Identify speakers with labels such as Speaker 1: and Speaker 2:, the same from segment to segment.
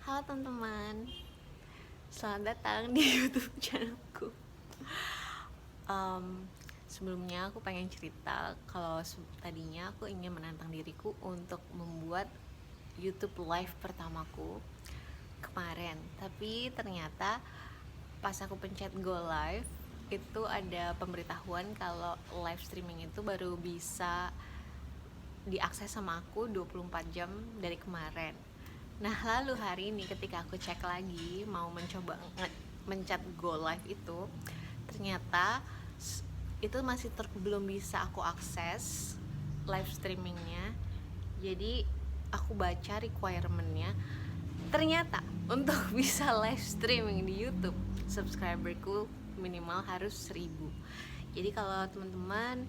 Speaker 1: Halo teman-teman, selamat datang di YouTube channelku. Sebelumnya aku pengen cerita kalau tadinya aku ingin menantang diriku untuk membuat YouTube live pertamaku kemarin. Tapi ternyata pas aku pencet go live, itu ada pemberitahuan kalau live streaming itu baru bisa diakses sama aku 24 jam dari kemarin. Nah, lalu hari ini ketika aku cek lagi mau mencoba mencet go live itu, ternyata itu masih belum bisa aku akses live streamingnya. Jadi aku baca requirementnya, ternyata untuk bisa live streaming di YouTube subscriberku minimal harus 1000. Jadi kalau teman-teman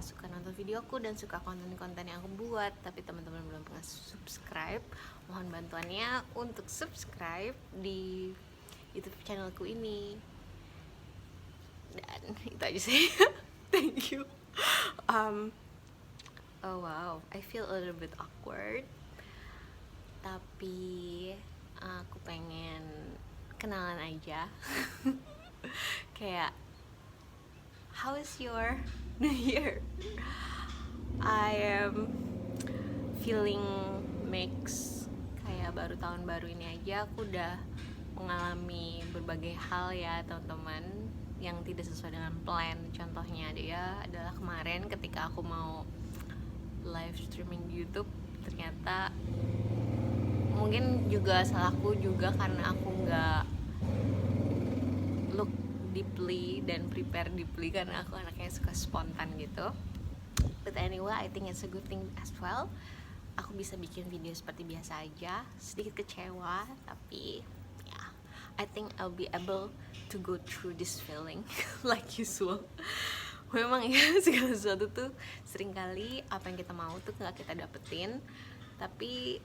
Speaker 1: suka nonton videoku dan suka konten-konten yang aku buat tapi teman-teman belum pernah subscribe, mohon bantuannya untuk subscribe di YouTube channelku ini. Dan itu aja sih. Thank you. Oh wow, I feel a little bit awkward, tapi aku pengen kenalan aja. Kayak, how is your New Year? I am feeling mixed. Kayak baru tahun baru ini aja aku udah mengalami berbagai hal ya teman-teman, yang tidak sesuai dengan plan. Contohnya dia adalah kemarin ketika aku mau live streaming di YouTube, ternyata mungkin juga salahku juga karena aku nggak look deeply dan prepare deeply, karena aku anaknya suka spontan gitu. But anyway, I think it's a good thing as well. Aku bisa bikin video seperti biasa aja, sedikit kecewa, tapi yeah, I think I'll be able to go through this feeling like usual. Memang ya, segala sesuatu tuh seringkali apa yang kita mau tuh nggak kita dapetin, tapi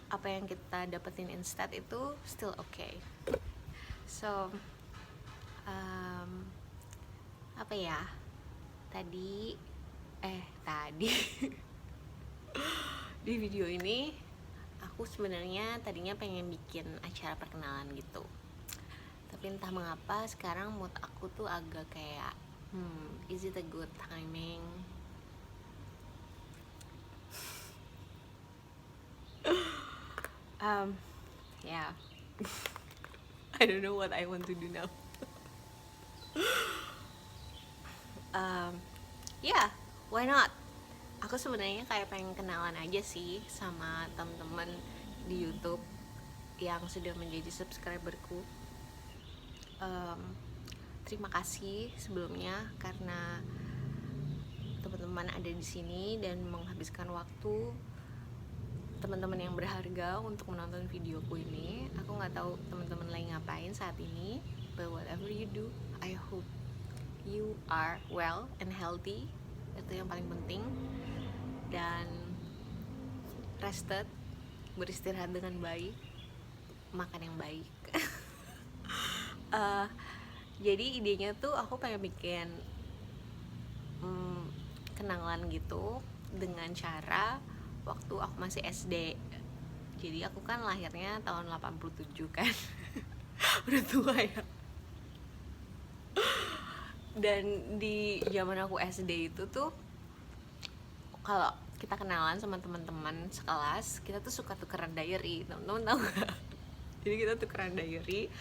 Speaker 1: apa yang kita dapetin instead itu still okay. So apa ya, tadi di video ini aku sebenarnya tadinya pengen bikin acara perkenalan gitu, tapi entah mengapa sekarang mood aku tuh agak kayak is it a good timing? Yeah. I don't know what I want to do now. Yeah, why not? Aku sebenarnya kayak pengen kenalan aja sih sama teman-teman di YouTube yang sudah menjadi subscriberku. Terima kasih sebelumnya karena teman-teman ada di sini dan menghabiskan waktu teman-teman yang berharga untuk menonton videoku ini. Aku nggak tahu teman-teman lagi ngapain saat ini, but whatever you do, I hope you are well and healthy. Itu yang paling penting. Dan rested, beristirahat dengan baik, makan yang baik. Jadi idenya tuh aku pengen bikin kenalan gitu dengan cara waktu aku masih SD. Jadi aku kan lahirnya tahun 87 kan. Udah tua ya. Dan di zaman aku SD itu tuh kalau kita kenalan sama teman-teman sekelas, kita tuh suka tukeran diary. Teman-teman tahu gak? Jadi kita tukeran diary,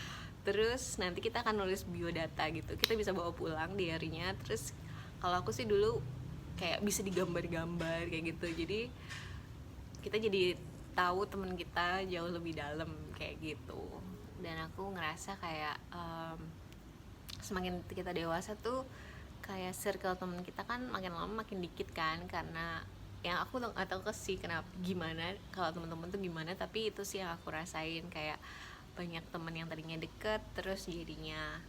Speaker 1: terus nanti kita akan nulis biodata gitu. Kita bisa bawa pulang diary-nya. Terus kalau aku sih dulu kayak bisa digambar-gambar kayak gitu. Jadi kita jadi tahu teman kita jauh lebih dalam kayak gitu. Dan aku ngerasa kayak semakin kita dewasa tuh kayak circle teman kita kan makin lama makin dikit kan, karena yang aku nggak tahu sih kenapa, gimana kalau teman-teman tuh gimana, tapi itu sih yang aku rasain. Kayak banyak teman yang tadinya deket terus jadinya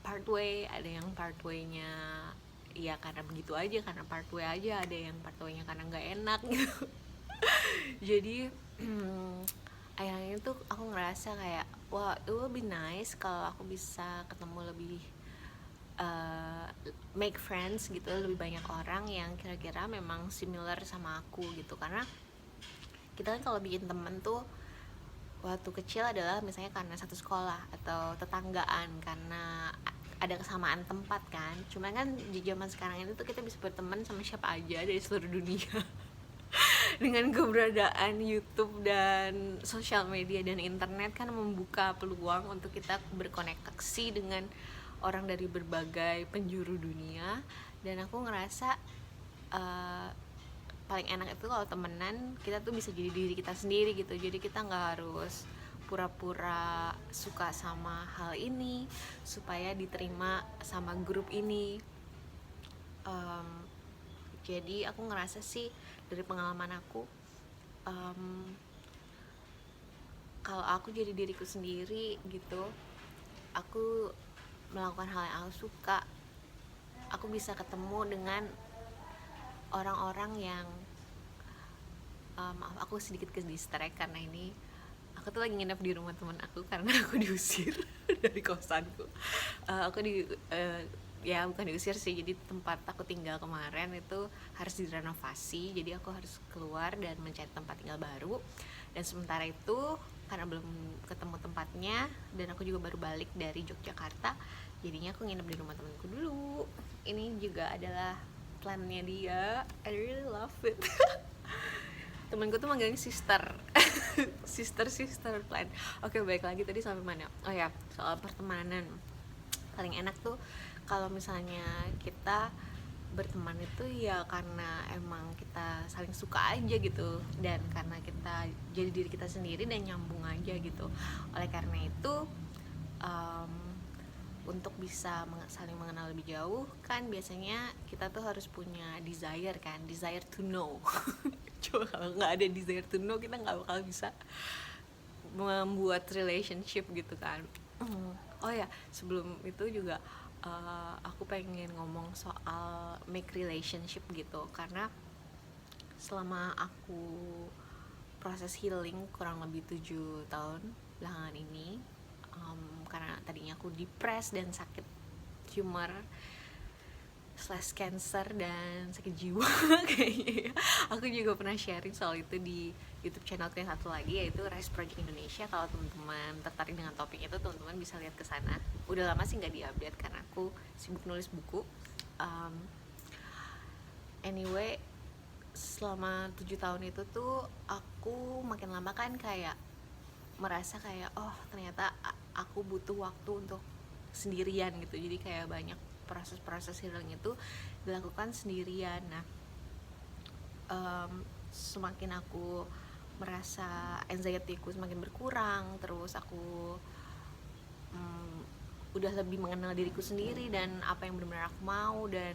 Speaker 1: part way, ada yang part way-nya ya karena begitu aja, karena part way aja, ada yang part way-nya karena nggak enak gitu. Jadi akhirnya tuh aku ngerasa kayak wah, it will be nice kalau aku bisa ketemu lebih make friends gitu, lebih banyak orang yang kira-kira memang similar sama aku gitu. Karena kita kan kalau bikin temen tuh waktu kecil adalah misalnya karena satu sekolah atau tetanggaan, karena ada kesamaan tempat kan. Cuma kan di zaman sekarang ini tuh kita bisa berteman sama siapa aja dari seluruh dunia. Dengan keberadaan YouTube dan sosial media dan internet kan membuka peluang untuk kita berkoneksi dengan orang dari berbagai penjuru dunia. Dan aku ngerasa paling enak itu kalau temenan kita tuh bisa jadi diri kita sendiri gitu. Jadi kita nggak harus pura-pura suka sama hal ini supaya diterima sama grup ini. Jadi aku ngerasa sih dari pengalaman aku, kalau aku jadi diriku sendiri gitu, aku melakukan hal yang aku suka, aku bisa ketemu dengan orang-orang yang maaf aku sedikit ke distract karena ini aku tuh lagi nginep di rumah teman aku karena aku diusir dari kosanku. Ya bukan diusir sih, jadi tempat aku tinggal kemarin itu harus direnovasi, jadi aku harus keluar dan mencari tempat tinggal baru. Dan sementara itu karena belum ketemu tempatnya dan aku juga baru balik dari Yogyakarta, jadinya aku nginep di rumah temanku dulu. Ini juga adalah plannya dia. I really love it. Temenku tuh manggilnya sister. sister plan. Oke, balik lagi tadi sampai mana? Oh ya, soal pertemanan. Paling enak tuh kalau misalnya kita berteman itu ya karena emang kita saling suka aja gitu, dan karena kita jadi diri kita sendiri dan nyambung aja gitu. Oleh karena itu untuk bisa saling mengenal lebih jauh kan biasanya kita tuh harus punya desire kan, desire to know. Coba kalau nggak ada desire to know, kita nggak bakal bisa membuat relationship gitu kan. Oh ya, sebelum itu juga aku pengen ngomong soal make relationship gitu, karena selama aku proses healing kurang lebih 7 tahun belakangan ini, karena tadinya aku depres dan sakit tumor / cancer dan sakit jiwa kayaknya. Aku juga pernah sharing soal itu di YouTube channelku yang satu lagi, yaitu Rise Project Indonesia. Kalau teman-teman tertarik dengan topik itu, teman-teman bisa lihat ke sana. Udah lama sih nggak diupdate karena aku sibuk nulis buku. Anyway, selama 7 tahun itu tuh aku makin lama kan kayak merasa kayak oh ternyata aku butuh waktu untuk sendirian gitu. Jadi kayak banyak proses-proses healing itu dilakukan sendirian. Nah, semakin aku merasa anxiety-ku semakin berkurang, terus aku udah lebih mengenal diriku sendiri dan apa yang benar-benar aku mau, dan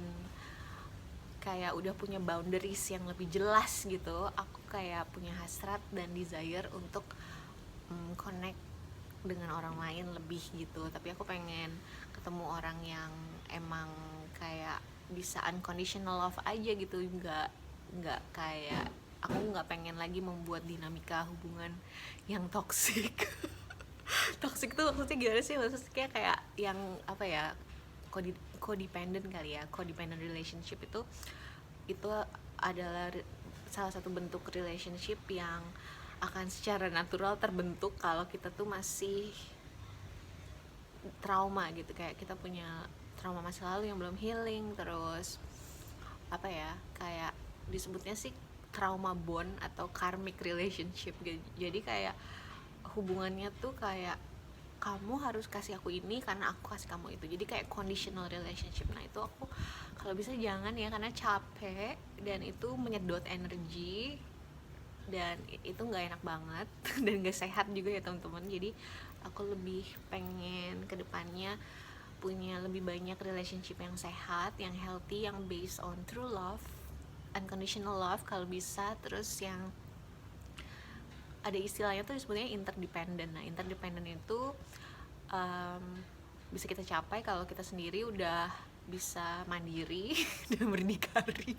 Speaker 1: kayak udah punya boundaries yang lebih jelas gitu. Aku kayak punya hasrat dan desire untuk connect dengan orang lain lebih gitu. Tapi aku pengen ketemu orang yang emang kayak bisa unconditional love aja gitu, nggak kayak aku nggak pengen lagi membuat dinamika hubungan yang toxic. Toxic tuh maksudnya gimana sih? Maksudnya kayak yang apa ya, codependent kali ya. Codependent relationship itu adalah salah satu bentuk relationship yang akan secara natural terbentuk kalau kita tuh masih trauma gitu, kayak kita punya trauma masa lalu yang belum healing. Terus apa ya, kayak disebutnya sih trauma bond atau karmic relationship gitu. Jadi kayak hubungannya tuh kayak kamu harus kasih aku ini karena aku kasih kamu itu. Jadi kayak conditional relationship. Nah itu aku kalau bisa jangan ya, karena capek dan itu menyedot energi dan itu nggak enak banget dan nggak sehat juga ya teman-teman. Jadi aku lebih pengen kedepannya punya lebih banyak relationship yang sehat, yang healthy, yang based on true love, unconditional love kalau bisa. Terus yang ada istilahnya tuh disebutnya interdependent. Nah interdependent itu bisa kita capai kalau kita sendiri udah bisa mandiri dan berdikari.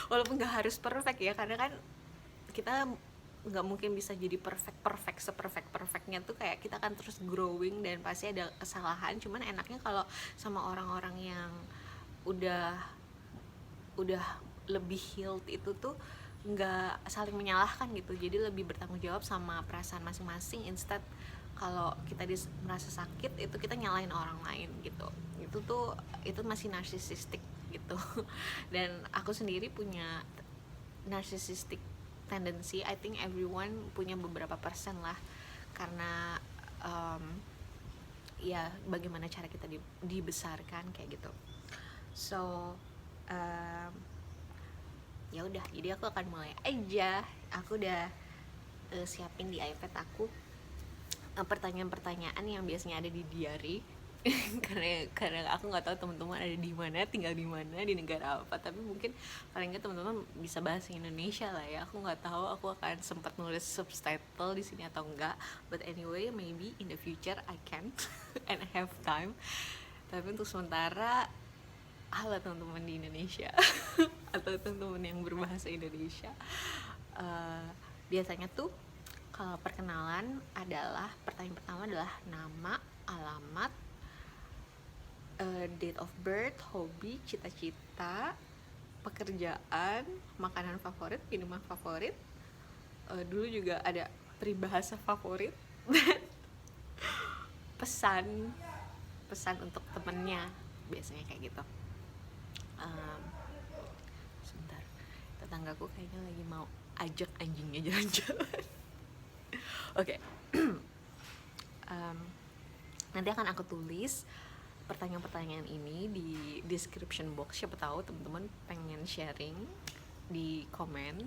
Speaker 1: Walaupun nggak harus perfect ya, karena kan kita nggak mungkin bisa jadi perfectnya tuh, kayak kita akan terus growing dan pasti ada kesalahan. Cuman enaknya kalau sama orang-orang yang udah lebih healed itu tuh nggak saling menyalahkan gitu, jadi lebih bertanggung jawab sama perasaan masing-masing, instead kalau kita merasa sakit itu kita nyalahin orang lain gitu. Itu masih narsisistik gitu. Dan aku sendiri punya narcissistic tendency. I think everyone punya beberapa persen lah, karena ya bagaimana cara kita dibesarkan kayak gitu. So ya udah, jadi aku akan mulai aja. Aku udah siapin di iPad aku pertanyaan-pertanyaan yang biasanya ada di diary. karena aku nggak tahu teman-teman ada di mana, tinggal di mana, di negara apa, tapi mungkin paling nggak teman-teman bisa bahasa Indonesia lah ya. Aku nggak tahu aku akan sempat nulis subtitle di sini atau enggak, but anyway, maybe in the future I can and I have time. Tapi untuk sementara, halo teman-teman di Indonesia atau teman-teman yang berbahasa Indonesia, biasanya tuh kalau perkenalan adalah pertanyaan pertama adalah nama, alamat, date of birth, hobi, cita-cita, pekerjaan, makanan favorit, minuman favorit, dulu juga ada peribahasa favorit, pesan untuk temennya, biasanya kayak gitu. Sebentar, tetanggaku kayaknya lagi mau ajak anjingnya jalan-jalan. Oke. Nanti akan aku tulis pertanyaan-pertanyaan ini di description box. Siapa tahu teman-teman pengen sharing di komen.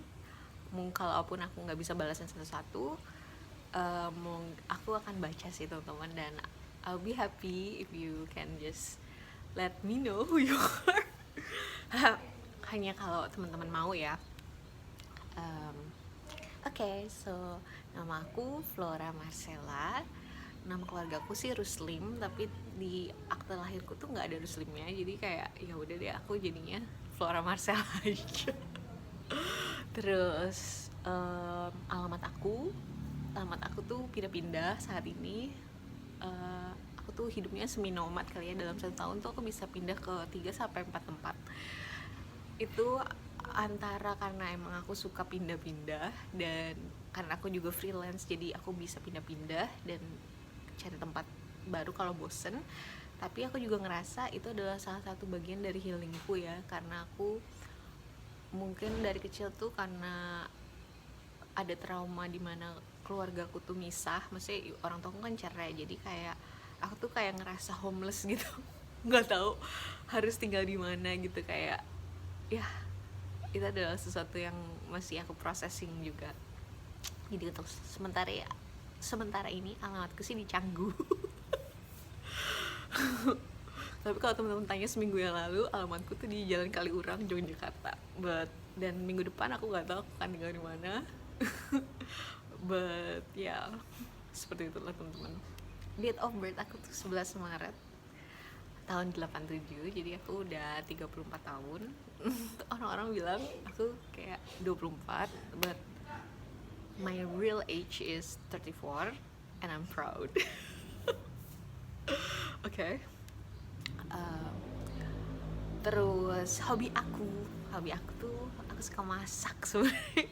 Speaker 1: Kalaupun aku nggak bisa balasin satu-satu, aku akan baca sih teman-teman, dan I'll be happy if you can just let me know who you are. Hanya kalau teman-teman mau ya. Oke, so nama aku Flora Marcella. Nama keluarga aku sih Ruslim, tapi di akte lahirku tuh nggak ada Ruslimnya, jadi kayak ya udah deh, aku jadinya Flora Marcella aja. Terus alamat aku tuh pindah-pindah saat ini. Aku tuh hidupnya semi nomad kali ya, dalam 1 tahun tuh aku bisa pindah ke 3-4 tempat. Itu antara karena emang aku suka pindah-pindah, dan karena aku juga freelance, jadi aku bisa pindah-pindah dan cari tempat baru kalau bosen. Tapi aku juga ngerasa itu adalah salah satu bagian dari healingku ya, karena aku mungkin dari kecil tuh karena ada trauma di mana keluarga aku tuh misah, maksudnya orang tua aku kan cerai, jadi kayak aku tuh kayak ngerasa homeless gitu. Nggak tahu harus tinggal di mana gitu, kayak ya itu adalah sesuatu yang masih aku processing juga. Jadi untuk sementara ini alamatku sih di Canggu. Tapi kalau teman-teman tanya seminggu yang lalu, alamatku tuh di Jalan Kaliurang, Yogyakarta. Dan minggu depan aku nggak tahu aku akan tinggal di mana. But ya, seperti itulah teman-teman. Date of birth aku tuh 11 Maret tahun 87, jadi aku udah 34 tahun. Orang-orang bilang aku kayak 24, but my real age is 34 and I'm proud. Okay. Terus hobi aku tuh aku suka masak sebenarnya.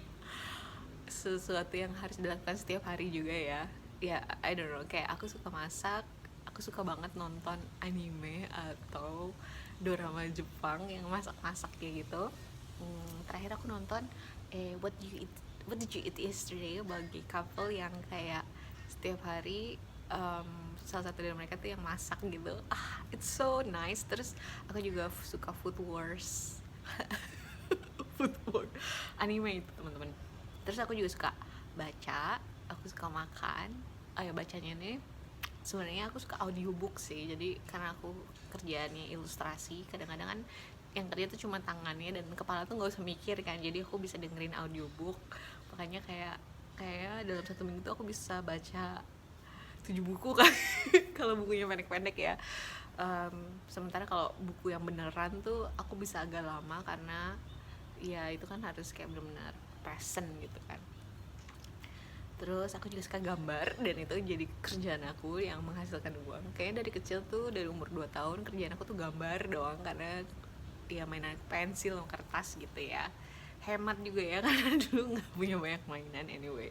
Speaker 1: Sesuatu yang harus dilakukan setiap hari juga ya. Ya, I don't know, kayak aku suka masak. Aku suka banget nonton anime atau drama Jepang yang masak-masak kayak gitu. Terakhir aku nonton What Did You Eat Yesterday, bagi couple yang kayak setiap hari salah satu dari mereka tuh yang masak gitu. It's so nice. Terus aku juga suka Food Wars. Food Wars anime itu teman-teman. Terus aku juga suka baca, aku suka makan. Bacanya nih sebenarnya aku suka audiobook sih. Jadi karena aku kerjaannya ilustrasi, kadang-kadang kan yang kerja tuh cuma tangannya dan kepala tuh nggak usah mikir kan, jadi aku bisa dengerin audiobook. Makanya kayak dalam 1 minggu tuh aku bisa baca 7 buku kan. Kalau bukunya pendek-pendek ya. Sementara kalau buku yang beneran tuh aku bisa agak lama, karena ya itu kan harus kayak benar-benar passion gitu kan. Terus aku juga suka gambar, dan itu jadi kerjaan aku yang menghasilkan uang. Kayaknya dari kecil tuh, dari umur 2 tahun kerjaan aku tuh gambar doang, karena ya mainan pensil sama kertas gitu ya. hemat juga ya karena dulu nggak punya banyak mainan. Anyway,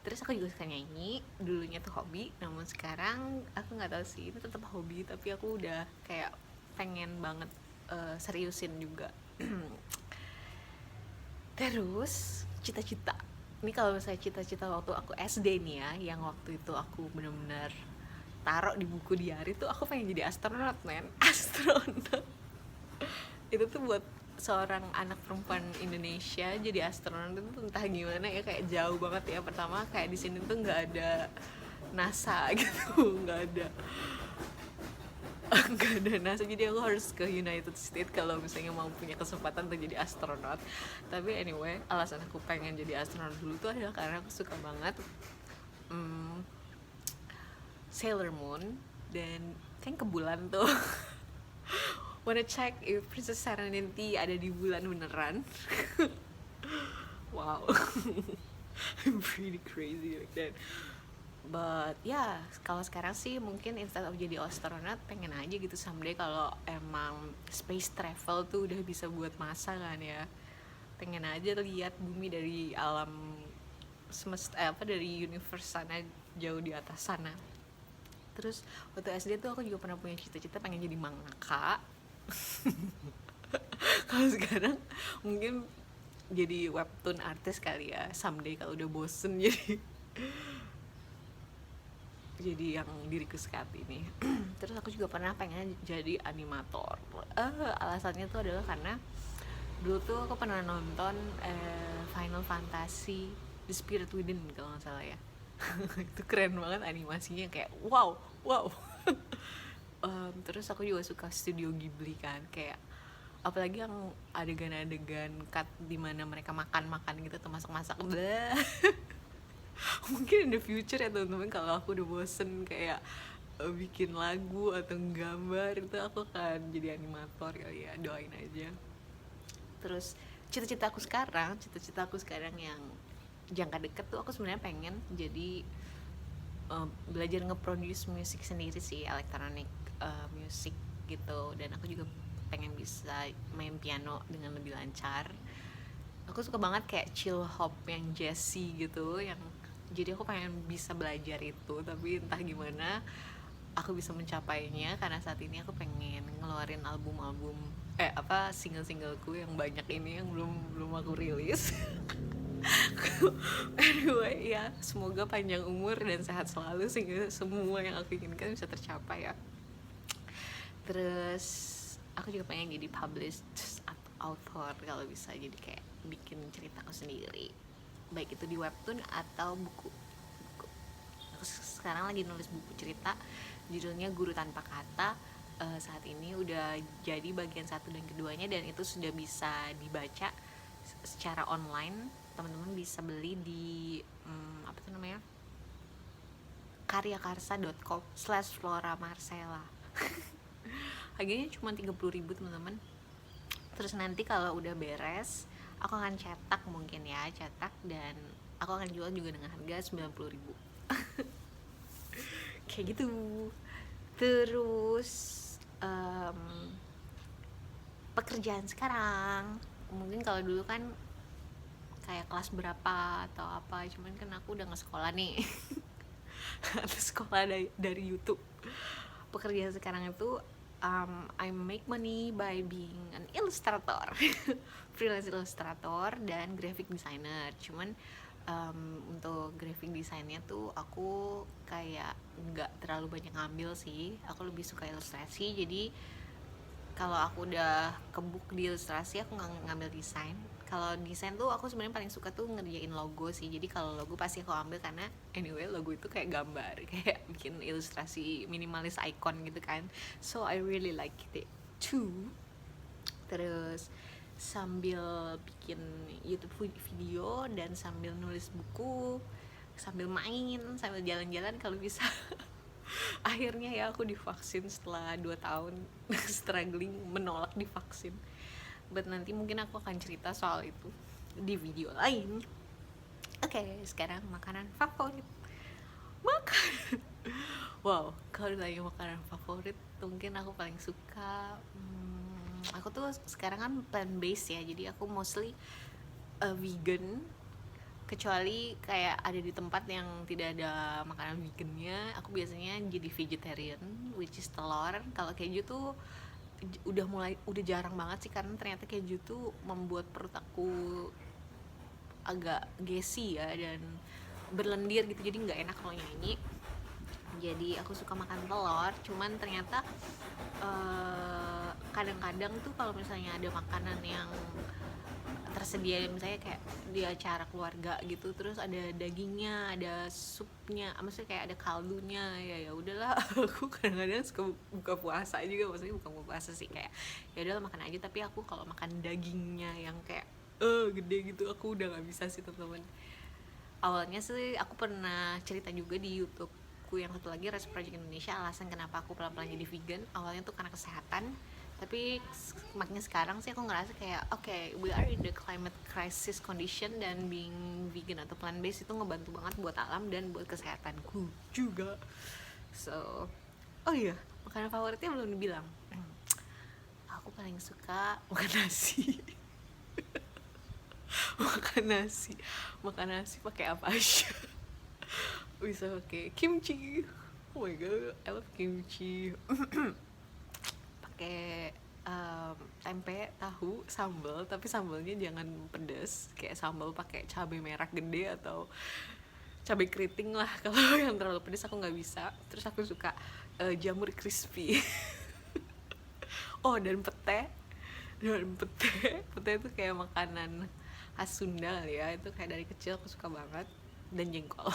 Speaker 1: terus aku juga suka nyanyi, dulunya tuh hobi, namun sekarang aku nggak tahu sih itu tetap hobi, tapi aku udah kayak pengen banget seriusin juga. Terus cita-cita, ini kalau misalnya cita-cita waktu aku SD nih ya, yang waktu itu aku bener-bener taruh di buku diary tuh, aku pengen jadi astronot, men. Astronot itu tuh buat seorang anak perempuan Indonesia jadi astronot itu entah gimana ya, kayak jauh banget ya. Pertama kayak di sini tuh nggak ada NASA gitu, nggak ada nggak ada NASA, jadi aku harus ke United States kalau misalnya mau punya kesempatan untuk jadi astronot. Tapi anyway, alasan aku pengen jadi astronot dulu tuh adalah karena aku suka banget Sailor Moon, dan kan ke bulan tuh. Wanna check if Princess Serenity ada di bulan beneran. Wow. I'm pretty crazy like that. But ya, kalau sekarang sih mungkin instead of jadi astronaut, pengen aja gitu someday kalau emang space travel tuh udah bisa buat masa kan ya. Pengen aja lihat bumi dari alam semesta, dari universe sana, jauh di atas sana. Terus waktu SD tuh aku juga pernah punya cita-cita pengen jadi mangaka. Kalau sekarang mungkin jadi webtoon artis kali ya someday kalau udah bosen jadi yang diriku saat ini. Terus aku juga pernah pengen jadi animator. Alasannya tuh adalah karena dulu tuh aku pernah nonton Final Fantasy The Spirit Within kalau nggak salah ya. Itu keren banget animasinya, kayak wow. Terus aku juga suka Studio Ghibli kan, kayak apalagi yang adegan-adegan cut dimana mereka makan gitu atau masak-masak. Mungkin in the future ya teman-teman, kalau aku udah bosen kayak bikin lagu atau gambar, itu aku akan jadi animator kali ya, doain aja. Terus cita-cita aku sekarang yang jangka deket tuh, aku sebenarnya pengen jadi belajar nge-produce musik sendiri sih, elektronik musik gitu. Dan aku juga pengen bisa main piano dengan lebih lancar. Aku suka banget kayak chill hop yang jazzy gitu, yang jadi aku pengen bisa belajar itu, tapi entah gimana aku bisa mencapainya, karena saat ini aku pengen ngeluarin single-singleku yang banyak ini yang belum aku rilis. Anyway ya, semoga panjang umur dan sehat selalu sehingga semua yang aku inginkan bisa tercapai ya. Terus aku juga pengen jadi published author kalau bisa, jadi kayak bikin ceritaku sendiri, baik itu di webtoon atau buku. Aku sekarang lagi nulis buku cerita, judulnya Guru Tanpa Kata. Saat ini udah jadi bagian 1 dan keduanya, dan itu sudah bisa dibaca secara online. Teman-teman bisa beli di karyakarsa.com/Flora Marcella. Harganya cuma 30.000 teman-teman. Terus nanti kalau udah beres, aku akan cetak dan aku akan jual juga dengan harga 90.000. Kayak gitu. Terus pekerjaan sekarang, mungkin kalau dulu kan kayak kelas berapa atau apa, cuman kan aku udah nggak sekolah nih. Atau sekolah dari YouTube. Pekerjaan sekarang itu I make money by being an illustrator. Freelance illustrator dan graphic designer. Cuman untuk graphic desainnya tuh aku kayak nggak terlalu banyak ngambil sih. Aku lebih suka ilustrasi, jadi kalau aku udah kebuk di ilustrasi aku nggak ngambil desain. Kalau desain tuh aku sebenarnya paling suka tuh ngerjain logo sih. Jadi kalau logo pasti aku ambil, karena anyway logo itu kayak gambar, kayak bikin ilustrasi minimalis icon gitu kan. So I really like it too. Terus sambil bikin YouTube video dan sambil nulis buku, sambil main, sambil jalan-jalan kalau bisa. Akhirnya ya aku divaksin setelah 2 tahun struggling menolak divaksin. But nanti mungkin aku akan cerita soal itu di video lain. Oke, sekarang makanan favorit. Wow, kalau ditanya makanan favorit, mungkin aku paling suka aku tuh sekarang kan plant based ya, jadi aku mostly vegan, kecuali kayak ada di tempat yang tidak ada makanan vegannya. Aku biasanya jadi vegetarian, which is telur. Kalau keju tuh udah jarang banget sih, karena ternyata keju tuh membuat perut aku agak gassy ya, dan berlendir gitu, jadi nggak enak kalau nyanyi. Jadi aku suka makan telur, cuman ternyata kadang-kadang tuh kalau misalnya ada makanan yang tersedia, misalnya kayak di acara keluarga gitu, terus ada dagingnya, ada supnya, maksudnya kayak ada kaldunya, ya udahlah. Aku kadang-kadang suka buka puasa juga, maksudnya bukan buka puasa sih, kayak ya udahlah makan aja. Tapi aku kalau makan dagingnya yang kayak gede gitu, aku udah nggak bisa sih, teman-teman. Awalnya sih aku pernah cerita juga di YouTubeku yang satu lagi, Rest Project Indonesia, alasan kenapa aku pelan-pelan jadi vegan. Awalnya tuh karena kesehatan, tapi makin sekarang sih aku ngerasa kayak okay, we are in the climate crisis condition, dan being vegan atau plant based itu ngebantu banget buat alam dan buat kesehatanku juga. So, oh iya, makanan favoritnya belum dibilang. Aku paling suka makan nasi. makan nasi pakai apa aja. Bisa pakai kimchi. Oh my god, I love kimchi. Pakai tempe, tahu, sambal, tapi sambalnya jangan pedas, kayak sambal pakai cabai merah gede atau cabai keriting lah. Kalau yang terlalu pedas aku nggak bisa. Terus aku suka jamur crispy. Oh, dan pete itu kayak makanan khas Sunda kali ya, itu kayak dari kecil aku suka banget. Dan jengkol.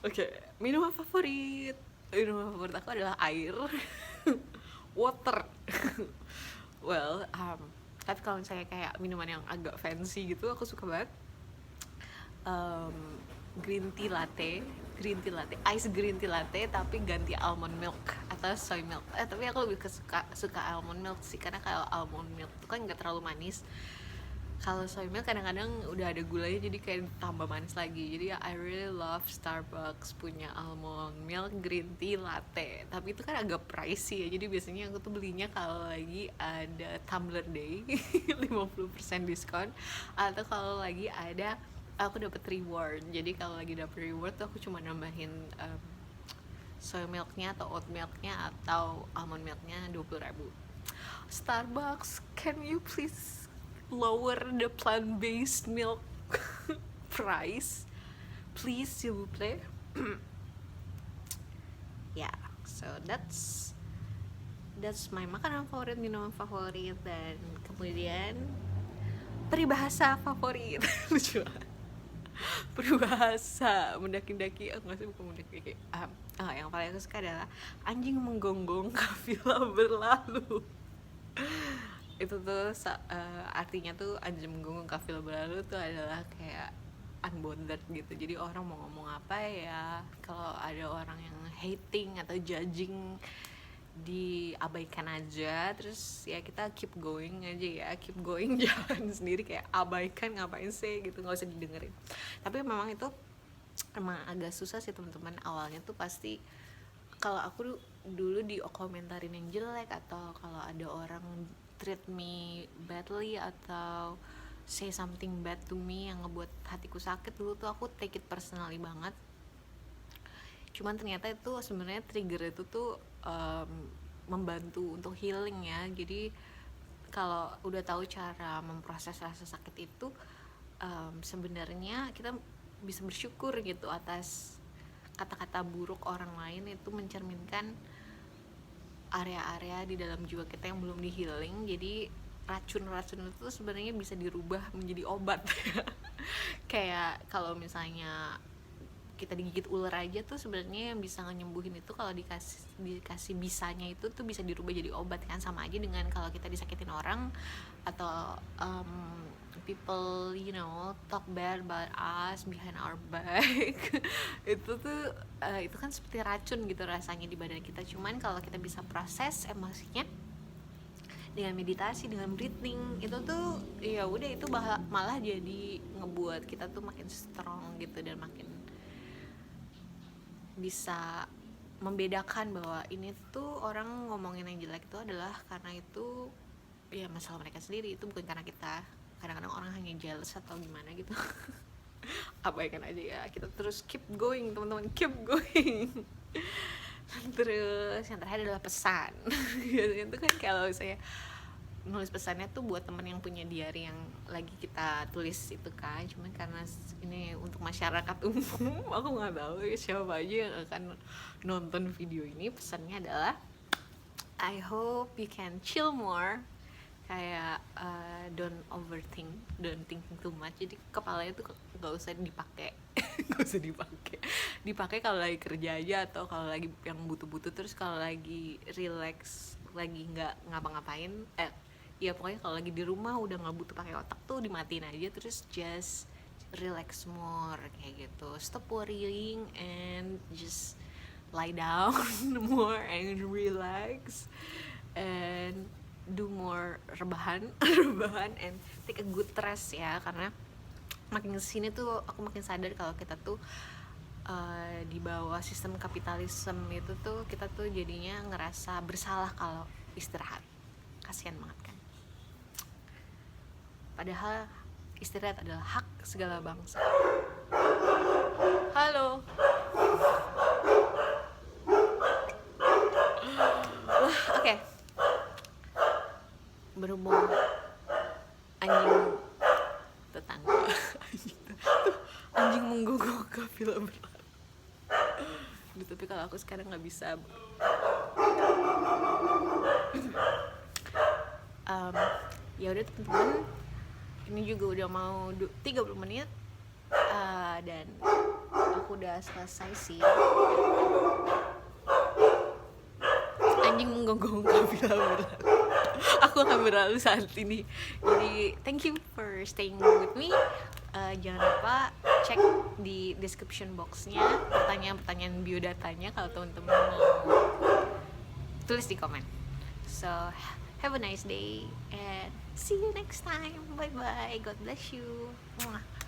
Speaker 1: Oke, minuman favorit aku adalah air. Water. Well, tapi kalau misalnya kayak minuman yang agak fancy gitu, aku suka banget um, ice green tea latte tapi ganti almond milk atau soy milk. Tapi aku lebih suka almond milk sih, karena kalau almond milk itu kan nggak terlalu manis. Kalau soy milk kadang-kadang udah ada gulanya, jadi kayak tambah manis lagi. Jadi I really love Starbucks punya almond milk green tea latte. Tapi itu kan agak pricey ya, jadi biasanya aku tuh belinya kalau lagi ada Tumbler Day 50% diskon, atau kalau lagi ada aku dapat reward. Jadi kalau lagi dapat reward tuh aku cuma nambahin soy milknya atau oat milknya atau almond milknya 20.000. Starbucks, can you please lower the plant-based milk price, please, s'il vous plaît. Yeah, so that's my makanan favorit, minuman favorit, dan kemudian peribahasa favorit. Lucu banget. Peribahasa mendaki-daki, nggak sih, bukan mendaki-daki. Yang paling aku suka adalah anjing menggonggong kafilah berlalu. Itu tuh artinya tuh anjing menggonggong kafilah berlalu tuh adalah kayak unbothered gitu. Jadi orang mau ngomong apa ya, kalau ada orang yang hating atau judging, diabaikan aja. Terus ya kita keep going aja ya, keep going. Jalan sendiri, kayak abaikan, ngapain sih gitu, nggak usah didengerin. Tapi memang itu emang agak susah sih, teman-teman. Awalnya tuh pasti kalau aku dulu dikomentarin yang jelek, atau kalau ada orang treat me badly atau say something bad to me yang ngebuat hatiku sakit, dulu tuh aku take it personally banget. Cuman ternyata itu sebenarnya trigger itu tuh membantu untuk healing ya. Jadi kalau udah tahu cara memproses rasa sakit itu, sebenarnya kita bisa bersyukur gitu atas kata-kata buruk orang lain. Itu mencerminkan area-area di dalam jiwa kita yang belum di healing. Jadi racun-racun itu sebenarnya bisa dirubah menjadi obat. Kayak kalau misalnya kita digigit ular aja tuh, sebenarnya yang bisa nyembuhin itu kalau dikasih bisanya itu tuh bisa dirubah jadi obat kan. Sama aja dengan kalau kita disakitin orang, atau people talk bad about us behind our back. Itu kan seperti racun gitu rasanya di badan kita. Cuman kalau kita bisa proses emosinya dengan meditasi, dengan breathing, itu tuh ya udah, itu malah jadi ngebuat kita tuh makin strong gitu, dan makin bisa membedakan bahwa ini tuh orang ngomongin yang jelek itu adalah karena itu ya masalah mereka sendiri, itu bukan karena kita. Kadang-kadang orang hanya jealous atau gimana gitu. Abaikan aja ya, kita terus keep going teman-teman, keep going. Terus yang terakhir adalah pesan. Biasanya itu kan kalau saya nulis pesannya tuh buat teman yang punya diary yang lagi kita tulis itu kan, cuman karena ini untuk masyarakat umum, aku nggak tahu siapa aja yang akan nonton video ini. Pesannya adalah I hope you can chill more, kayak don't overthink, don't thinking too much. Jadi kepalanya tuh nggak usah dipakai. Nggak usah dipakai kalau lagi kerja aja, atau kalau lagi yang butuh-butuh. Terus kalau lagi relax, lagi nggak ngapa-ngapain, ya pokoknya kalau lagi di rumah udah nggak butuh pakai otak tuh dimatiin aja, terus just relax more kayak gitu. Stop worrying and just lie down more and relax and do more rebahan and take a good rest ya. Karena makin kesini tuh aku makin sadar kalau kita tuh di bawah sistem kapitalisme itu tuh kita tuh jadinya ngerasa bersalah kalau istirahat. Kasian banget kan, padahal istirahat adalah hak segala bangsa. Halo. Oke. Berhubung anjing tetangga anjing menggonggong kafilah berlari. Tapi kalau aku sekarang nggak bisa. Ya udah teman-teman, ini juga udah mau 30 menit dan aku udah selesai sih. Anjing menggonggong kafilah berlari. Aku akan berlalu saat ini. Jadi thank you for staying with me. Jangan lupa cek di description box-nya pertanyaan-pertanyaan biodatanya kalau teman-teman mau tulis di komen. So have a nice day and see you next time. Bye bye. God bless you. Mwah.